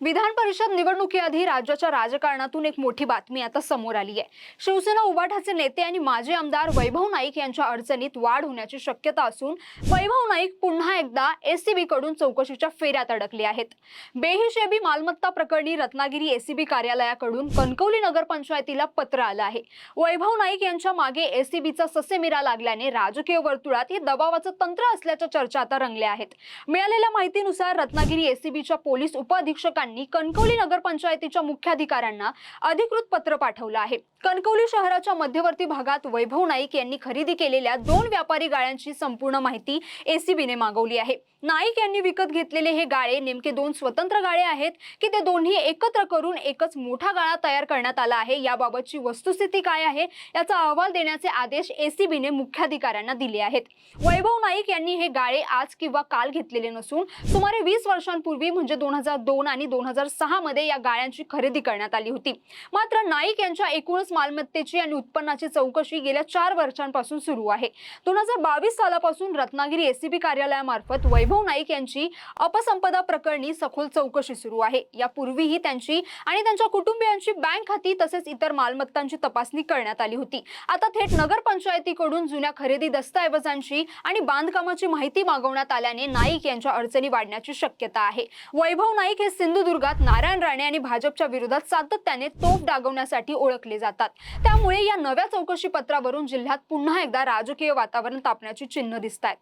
विधान परिषद निवडणुकीआधी राज्याच्या राजकारणातून एक मोठी बातमी आता समोर आली आहे। शिवसेना उभाटाचे नेते आणि माजी आमदार वैभव नाईक यांच्या अडचणीत वाढ होण्याची शक्यता असून वैभव नाईक पुन्हा एकदा एसीबी कडून चौकशीच्या फेऱ्यात अडकले आहेत। बेहिशेबी मालमत्ता प्रकरणी रत्नागिरी एसीबी कार्यालयाकडून कणकवली नगरपंचायतीला पत्र आलं आहे। वैभव नाईक यांच्या मागे एसीबीचा ससेमिरा लागल्याने राजकीय वर्तुळात हे दबावाचं तंत्र असल्याच्या चर्चा आता रंगल्या आहेत। मिळालेल्या माहितीनुसार रत्नागिरी एसीबीच्या पोलीस उपअधीक्षकांनी कणकवली नगरपंचायतीच्या मुख्याधिकाऱ्यांना अधिकृत पत्र पाठवलं आहे। कणकवली शहराच्या मध्यवर्ती भागात वैभव नाईक यांनी खरेदी केलेल्या 2 व्यापारी गाळ्यांची संपूर्ण माहिती एसीबीने मागवली आहे। नाईक यांनी विकत घेतलेले हे गाळे नेमके 2 स्वतंत्र गाळे आहेत की ते दोन्ही एकत्र करून एकच मोठा गाळा तयार करण्यात आला आहे, याबाबतची वस्तुस्थिती काय आहे याचा अहवाल देण्याचे आदेश एसीबीने मुख्याधिकाऱ्यांना दिले आहेत। वैभव नाईक यांनी हे गाळे आज किंवा काल घेतलेले नसून सुमारे 20 वर्षांपूर्वी म्हणजे 2002 आणि 2006 मध्ये या गाळ्यांची खरेदी करण्यात आली होती। मात्र नाईक यांच्या एकूणच मालमत्तेची आणि उत्पन्नाची चौकशी गेल्या 4 वर्षांपासून सुरू आहे। 2022 सालापासून रत्नागिरी एसीबी कार्यालयामार्फत वैभव नाईक यांची अपसंपदा प्रकरणी सखोल चौकशी सुरू आहे। यापूर्वीही त्यांची आणि त्यांच्या कुटुंबियांची बँक खाती तसेच इतर मालमत्तांची तपासणी करण्यात आली होती। आता थेट नगरपंचायतीकडून जुन्या खरेदी दस्तऐवजांची आणि बांधकामाची माहिती मागवण्यात आल्याने नाईक यांच्या अडचणी वाढण्याची शक्यता आहे। वैभव नाईक हे सिंधुदुर्गात नारायण राणे आणि भाजपच्या विरोधात सातत्याने तोफ डागवण्यासाठी ओळखले जातात। त्यामुळे या नव्या चौकशी पत्रावरून जिल्ह्यात पुन्हा एकदा राजकीय वातावरण तापण्याची चिन्ह दिसतात।